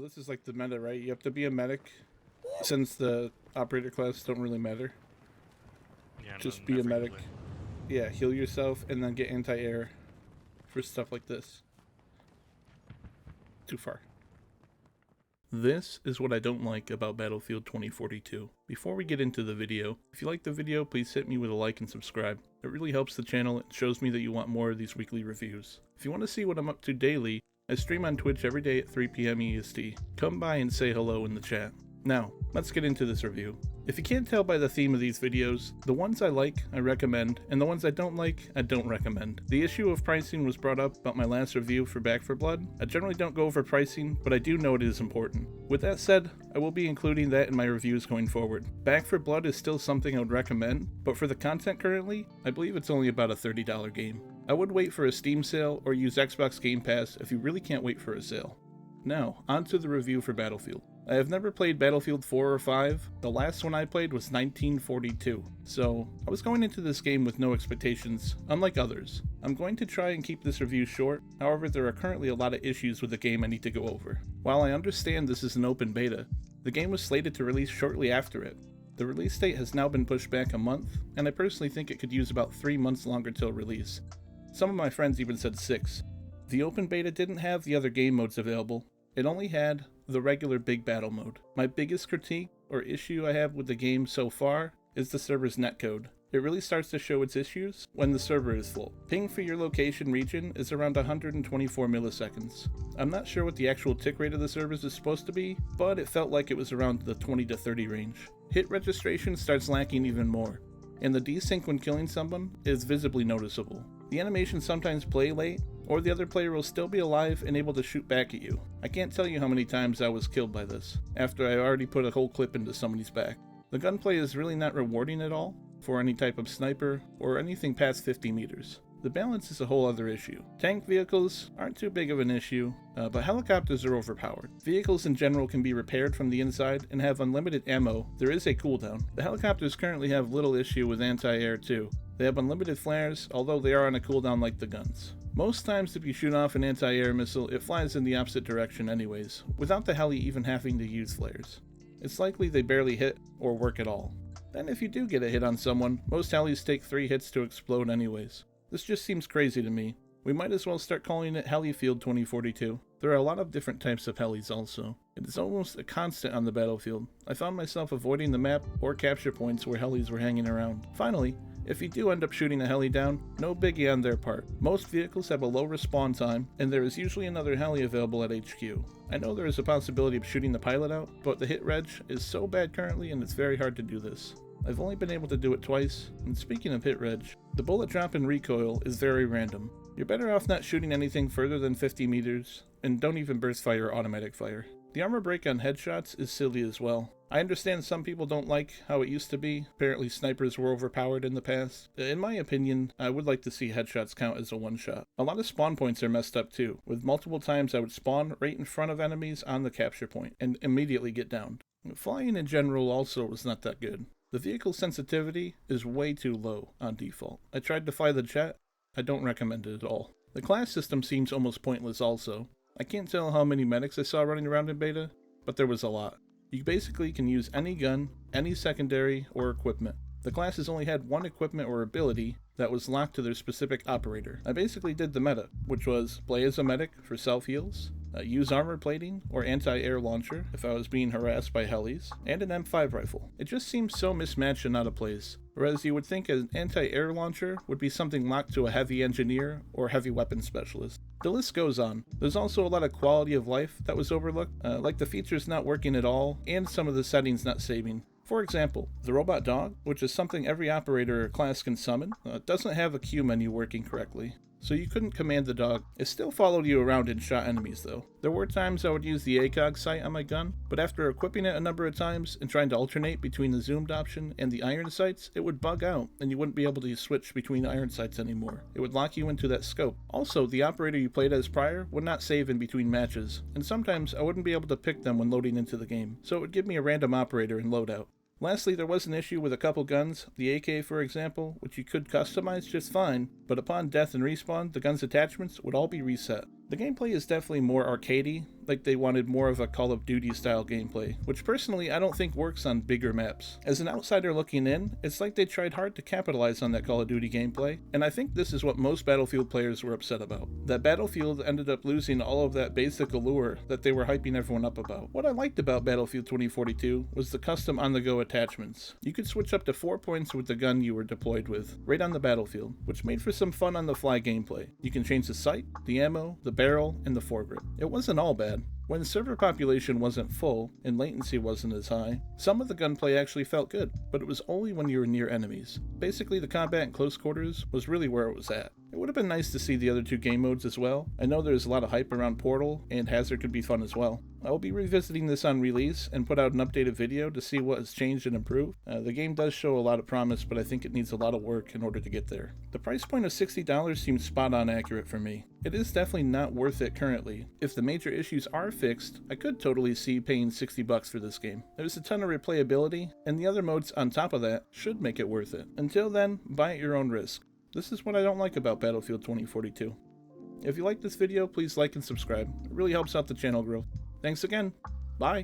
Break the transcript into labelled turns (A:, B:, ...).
A: So this is like the meta, right? You have to be a medic, since the operator class don't really matter.
B: Yeah,
A: Just be a
B: never
A: medic.
B: usually.
A: Yeah, heal yourself and then get anti-air for stuff like this. Too far. This is what I don't like about Battlefield 2042. Before we get into the video, if you like the video, please hit me with a like and subscribe. It really helps the channel and shows me that you want more of these weekly reviews. If you want to see what I'm up to daily, I stream on Twitch every day at 3 PM EST. Come by and say hello in the chat. Now, let's get into this review. If you can't tell by the theme of these videos, the ones I like, I recommend, and the ones I don't like, I don't recommend. The issue of pricing was brought up about my last review for Back 4 Blood. I generally don't go over pricing, but I do know it is important. With that said, I will be including that in my reviews going forward. Back 4 Blood is still something I would recommend, but for the content currently, I believe it's only about a $30 game. I would wait for a Steam sale or use Xbox Game Pass if you really can't wait for a sale. Now, on to the review for Battlefield. I have never played Battlefield 4 or 5, the last one I played was 1942, so I was going into this game with no expectations, unlike others. I'm going to try and keep this review short, however there are currently a lot of issues with the game I need to go over. While I understand this is an open beta, the game was slated to release shortly after it. The release date has now been pushed back a month, and I personally think it could use about 3 months longer till release. Some of my friends even said 6. The open beta didn't have the other game modes available, it only had the regular big battle mode. My biggest critique or issue I have with the game so far is the server's netcode. It really starts to show its issues when the server is full. Ping for your location region is around 124 milliseconds. I'm not sure what the actual tick rate of the servers is supposed to be, but it felt like it was around the 20 to 30 range. Hit registration starts lacking even more, and the desync when killing someone is visibly noticeable. The animations sometimes play late, or the other player will still be alive and able to shoot back at you. I can't tell you how many times I was killed by this, after I already put a whole clip into somebody's back. The gunplay is really not rewarding at all, for any type of sniper, or anything past 50 meters. The balance is a whole other issue. Tank vehicles aren't too big of an issue, but helicopters are overpowered. Vehicles in general can be repaired from the inside and have unlimited ammo. There is a cooldown. The helicopters currently have little issue with anti-air too. They have unlimited flares, although they are on a cooldown like the guns. Most times if you shoot off an anti-air missile, it flies in the opposite direction anyways, without the heli even having to use flares. It's likely they barely hit or work at all. Then if you do get a hit on someone, most helis take 3 hits to explode anyways. This just seems crazy to me. We might as well start calling it Helifield 2042. There are a lot of different types of helis also. It is almost a constant on the battlefield. I found myself avoiding the map or capture points where helis were hanging around. Finally, if you do end up shooting a heli down, no biggie on their part. Most vehicles have a low respawn time, and there is usually another heli available at HQ. I know there is a possibility of shooting the pilot out, but the hit reg is so bad currently and it's very hard to do this. I've only been able to do it twice, and speaking of hit reg, the bullet drop and recoil is very random. You're better off not shooting anything further than 50 meters, and don't even burst fire or automatic fire. The armor break on headshots is silly as well. I understand some people don't like how it used to be. Apparently snipers were overpowered in the past. In my opinion, I would like to see headshots count as a one-shot. A lot of spawn points are messed up too, with multiple times I would spawn right in front of enemies on the capture point and immediately get downed. Flying in general also was not that good. The vehicle sensitivity is way too low on default. I tried to fly the jet. I don't recommend it at all. The class system seems almost pointless also. I can't tell how many medics I saw running around in beta, but there was a lot. You basically can use any gun, any secondary, or equipment. The classes only had one equipment or ability that was locked to their specific operator. I basically did the meta, which was play as a medic for self-heals, use armor plating or anti-air launcher if I was being harassed by helis, and an M5 rifle. It just seems so mismatched and out of place. Whereas you would think an anti-air launcher would be something locked to a heavy engineer or heavy weapons specialist. The list goes on. There's also a lot of quality of life that was overlooked, like the features not working at all and some of the settings not saving. For example, the robot dog, which is something every operator or class can summon, doesn't have a Q menu working correctly. So you couldn't command the dog. It still followed you around and shot enemies though. There were times I would use the ACOG sight on my gun, but after equipping it a number of times and trying to alternate between the zoomed option and the iron sights, it would bug out and you wouldn't be able to switch between iron sights anymore. It would lock you into that scope. Also, the operator you played as prior would not save in between matches, and sometimes I wouldn't be able to pick them when loading into the game, so it would give me a random operator in loadout. Lastly, there was an issue with a couple guns, the AK for example, which you could customize just fine, but upon death and respawn, the gun's attachments would all be reset. The gameplay is definitely more arcadey, like they wanted more of a Call of Duty style gameplay, which personally I don't think works on bigger maps. As an outsider looking in, it's like they tried hard to capitalize on that Call of Duty gameplay, and I think this is what most Battlefield players were upset about. That Battlefield ended up losing all of that basic allure that they were hyping everyone up about. What I liked about Battlefield 2042 was the custom on-the-go attachments. You could switch up to 4 points with the gun you were deployed with, right on the battlefield, which made for some fun on-the-fly gameplay. You can change the sight, the ammo, the barrel, and the foregrip. It wasn't all bad. When the server population wasn't full and latency wasn't as high, some of the gunplay actually felt good, but it was only when you were near enemies. Basically, the combat in close quarters was really where it was at. It would have been nice to see the other two game modes as well. I know there's a lot of hype around Portal, and Hazard could be fun as well. I will be revisiting this on release and put out an updated video to see what has changed and improved. The game does show a lot of promise, but I think it needs a lot of work in order to get there. The price point of $60 seems spot on accurate for me. It is definitely not worth it currently. If the major issues are fixed, I could totally see paying $60 for this game. There's a ton of replayability, and the other modes on top of that should make it worth it. Until then, buy at your own risk. This is what I don't like about Battlefield 2042. If you like this video, please like and subscribe. It really helps out the channel grow. Thanks again. Bye.